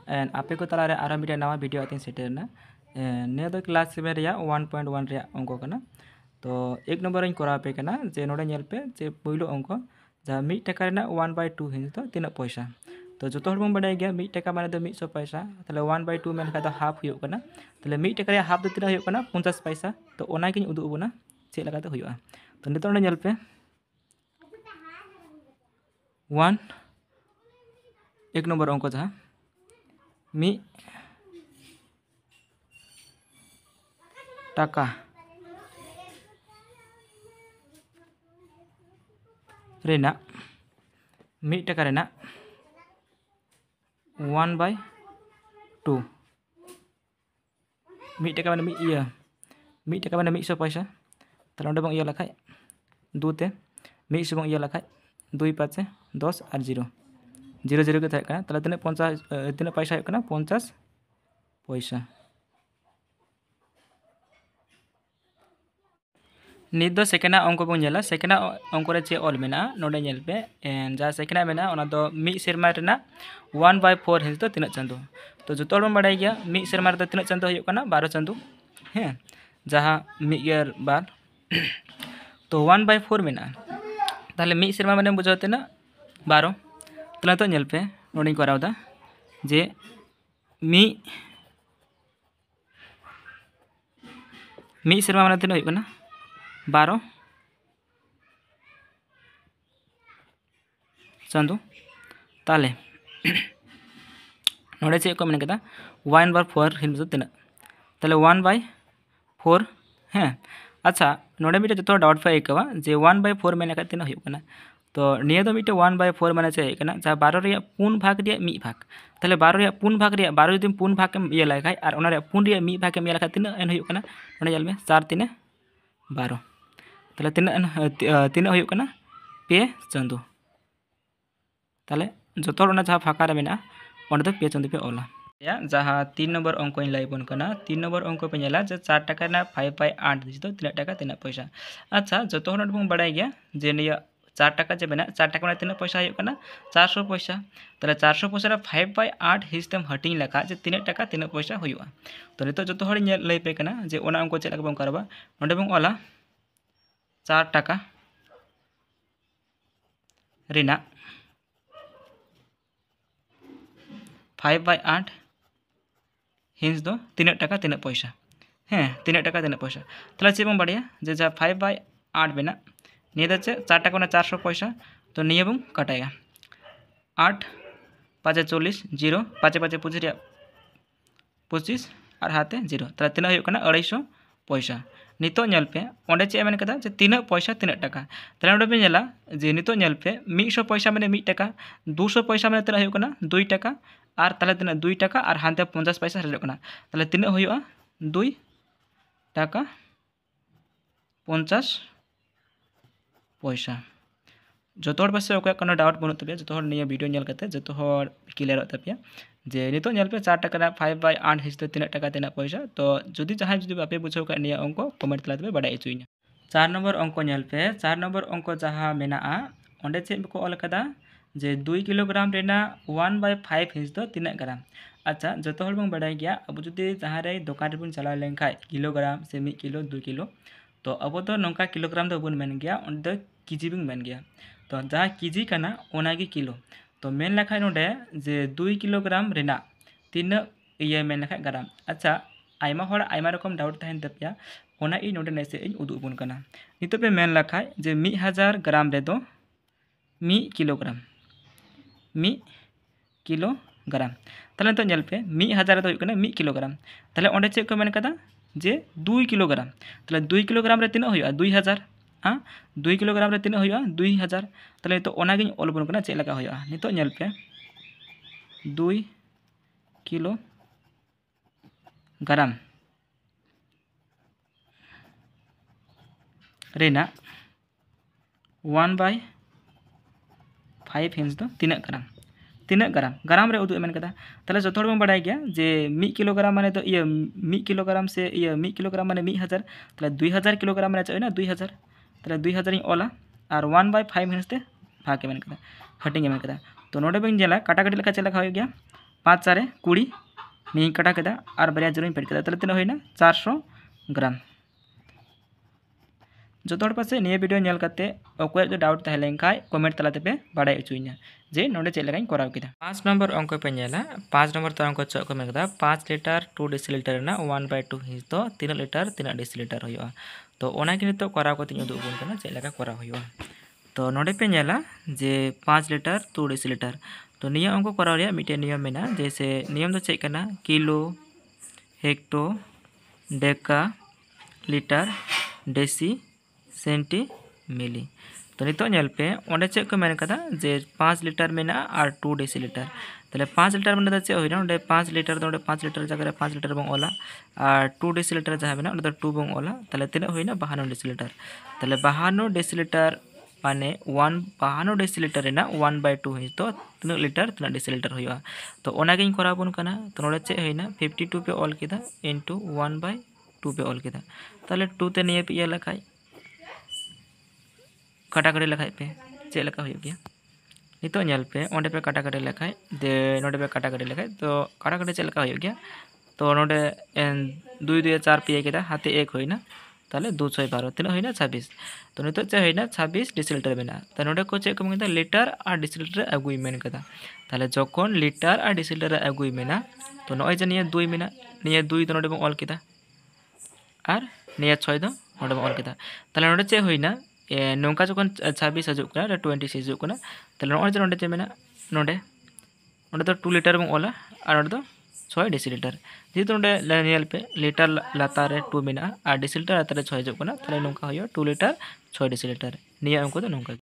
And आपे को तलारे आरो मिटे नवा वीडियो आते सेटरना ने दो क्लास 7 रिया 1.1 रिया अंक कना। तो एक नंबर इन करा पे कना जे नोडे नेल पे जे पहिलो अंक जहाँ 1 टाका रेना 1/2 हिंस तो तीना पैसा। तो जो हर बन बाडा गया 1 टाका माने दो 100 पैसा तले 1/2 मेन खाय दो हाफ हुयो कना। तले 1 टाका रे हाफ दो तीना हुयो कना 50 पैसा। तो ओना किन उदु बना चे लगा तो हुयो। तो नितो नेल पे 1 एक नंबर अंक जहाँ 1 टाका रेना 1 टाका रेना 1/2 1 टाका माने 1 टाका माने 100 पैसा। तले ओंडे बंग इया लखाय 2 ते 100 बंग इया लखाय 2 5 10 और 0 0 0 के थाय कना। तले तिना 50 तिना पैसा हुयो कना 50 पैसा। नित दो सेकेंड अंक बन नेला सेकेंड अंक रे चे ऑल मेना नोडे नेल पे एंड जहाँ सेकेंड मेना ओना दो 1 सेरमा रेना 1/4 हिंस दो तीना चांदो। तो जो तोड़ बन बाडाय गया 1 सेरमा रे तीना चांदो हुयो कना 12 चांदो हैं जहाँ 1 ईयर बार तो 1/4 मेना ताले 1 सेरमा माने बुझाव तेना 12। तले तो नेल पे नोडे करावदा जे 1 सेरमा माने तीना हुयो कना 12 चांदो। ताले नोडे चे को मेन कदा 1/4 हिंस दो तीना ताले 1/4 हैं। अच्छा नोडे मिटे जो डाउट पे आइकवा जे 1/4 मेन का तीना हुयो कना। तो निया दो मिटे 1/4 माने चे कना जहाँ 12 रे पून भाग रे 1 भाग ताले 12 रे पून भाग रे 12 जुदी पून भाग एम इया लाखाय और ओना रे पून रे 1 भाग एम इया लाखाय तीना एन हुयो कना ओने नेल में 4 3 12 ताले तीना हुयो कना 2 चांदो। ताले जो तोड़ जहाँ फाँका रे मेना ओंडे दो 2 चांदो पे ओला जहाँ 3 नंबर अंक इन लाइबन कना 3 नंबर अंक पे नेला जे 4 टाका ना 5/8 दिस दो 3 टाका 3 पैसा। अच्छा जो तो बन बाडाय गया जे निया 4 टाका जे मेना 4 टाका माने 3 पैसा हुयो कना 400 पैसा। ताले 400 पैसा रे 5/8 हिंस तेम हटिंग लेखा जे 3 टाका 3 पैसा हुयो। तो नितो जो हर लई पे कना जे ओना अंक चेक बन करबा नोडे बन ओला 4 टाका रेना 5/8 हिंस दो 3 टाका 3 पैसा हैं 3 टाका 3 पैसा। ताले चे बन बाड़िया जे जहाँ 5/8 बेना निया दो चे 4 टाका 400 पैसा। तो निया बन काटाया 8 5 40 0 5 5 25 और हाथे 0 ताले तीना हुयो कना 250 पैसा। नितो नेल पे ओंडे चे मेन कदा जे 3 पैसा 3 टाका ताले ओंडे पे नेला जे नितो नेल पे 100 पैसा माने 1 टाका 200 पैसा माने तीना हुयो कना 2 टाका और ताले तीना 2 टाका और हानते 50 पैसा हरलो कना ताले तीना हुयो 2 टाका 50 पैसा। जो तोड़ पासे ओके कोनो डाउट बनु तबे जो तोड़ निया वीडियो नेल करते जो तोड़ क्लियर तबे जे नितो नेल पे 4 टाका ना 5/8 हिंस दो 3 टाका 3 पैसा। तो जुदी जहाँ जुदी बापे बुझाव का निया अंक कमेंट तला तबे बाडाय चुइना। 4 नंबर अंक नेल पे 4 नंबर अंक जहाँ मेना ओंडे चे को ऑल कदा जे 2 किलोग्राम रेना 1/5 हिंस दो 3 ग्राम। अच्छा जो हर बन बाडाय गया अब जुदी जहाँ रे दुकान रे बन चला लेनखाय किलोग्राम से 1 किलो 2 किलो तो अब तो नौका किलोग्राम दो बन मेन गया ओंडे केजी बन मेन गया। तो जहाँ केजी कना ओनागी किलो तो मेन लेखाय नोडे जे 2 किलोग्राम रेना 3 इया मेन लेखाय ग्राम। अच्छा आयमा हर आयमा रकम डाउट तहन तपिया ओना इ नोडे नेसे इन उदु बन कना। नितो पे मेन लेखाय जे 1000 ग्राम रे दो 1 किलोग्राम 1 किलोग्राम ताले तो नेल पे 1000 तो हुयो 1 किलोग्राम ताले ओंडे चे को मेन कदा जे 2 किलोग्राम ताले 2 किलोग्राम रे तीना हुयो 2000 हाँ 2 किलोग्राम रे तीना हुयो 2000 ताले तो ओनागिन ऑल बन कना चे लगा हुयो नितो नेल पे 2 किलोग्राम रेना 1/5 हिंस दो 3 ग्राम ग्राम रे उदु मेन कदा। ताले जो थोड़ बन बाडाय गया जे 1 किलोग्राम माने तो इया 1 किलोग्राम से इया 1 किलोग्राम माने 1000 ताले 2000 किलोग्राम माने चाइना 2000 ताले 2000 इन ओला और 1/5 हिंस ते भाग मेन कदा हटिंग मेन कदा। तो नोडे बन जेला काटाकाटी लेखा चे लेखा हो गया 5 4 20 नियं काटा केदा और बारिया जीरो पेड केदा ताले तिना होइना 400 ग्राम। जो हर पासे निया वीडियो नेल करते अकोय जो डाउट तहे लेनखाय कमेंट तलाते पे बाड़ाय उचुइना जे नोडे चेक लगाइन कराव केदा। 5 नंबर अंक पे नेला 5 नंबर तो अंक चो को मेगदा 5 लीटर 2 डेसिलीटर ना 1/2 हिज तो 3 लीटर 3 डेसिलीटर होयो तो ओना कि नितो कराव को तिन उदुग बोन कना चेक लगा कराव होयो। तो नोडे पे नेला जे 5 लीटर 2 डेसिलीटर तो निया अंक कराव रे मिटे नियम मेना जैसे नियम दो चेक कना kilo hecto deca litre deci centi milli. तो नितो नेल पे ओंडे चेक को मेन कदा जे 5 लीटर मेना और 2 डेसिलीटर ताले 5 लीटर मेना चे होइना ओंडे 5 लीटर दो 5 लीटर जगह 5 लीटर बंग ओला और 2 डेसिलीटर जहां मेना ओंडे 2 बंग ओला ताले तिना होइना 52 डेसिलीटर ताले 52 डेसिलीटर माने 52 डेसिलीटर रेना 1/2 हिज तो 3 लीटर 3 डेसिलीटर होइवा तो ओना गिन करा बन कना तो नोडे चे होइना 52 पे ऑल केदा इनटू 1/2 पे ऑल केदा ताले 2 ते निये पे लखाय काटाकाटी लखाय पे चेक लका होय गया नितो नेल पे ओंडे पे काटाकाटी लखाय दे नोडे पे काटाकाटी लखाय तो काटाकाटी चेक लका होय गया तो नोडे 2 2 4 पे केदा हाथे 1 होइना ताले 2 6 12 तीन होइना 26 तो नितो चे होइना 26 डेसिलीटर मेना तो नोडे को चेक को मेनदा लीटर और डेसिलीटर अगुई मेन कदा ताले जखन लीटर और डेसिलीटर अगुई मेना तो नय जे निया 2 मेना निया 2 तो नोडे बं ऑल केदा और निया 6 दो नोडे बं ऑल केदा ताले नोडे चे होइना नौका जो 26 हजू 20 हजू ताले नोडे चे मेना नोडे तो 2 लीटर बं ओला और नोडे तो 6 डेसिलीटर जेहेतु नोडे नेल पे लीटर लातार 2 मेना और डेसिलीटर लातार 6 हजू ताले नौका होयो 2 लीटर 6 डेसिलीटर निया अंक दो नौका।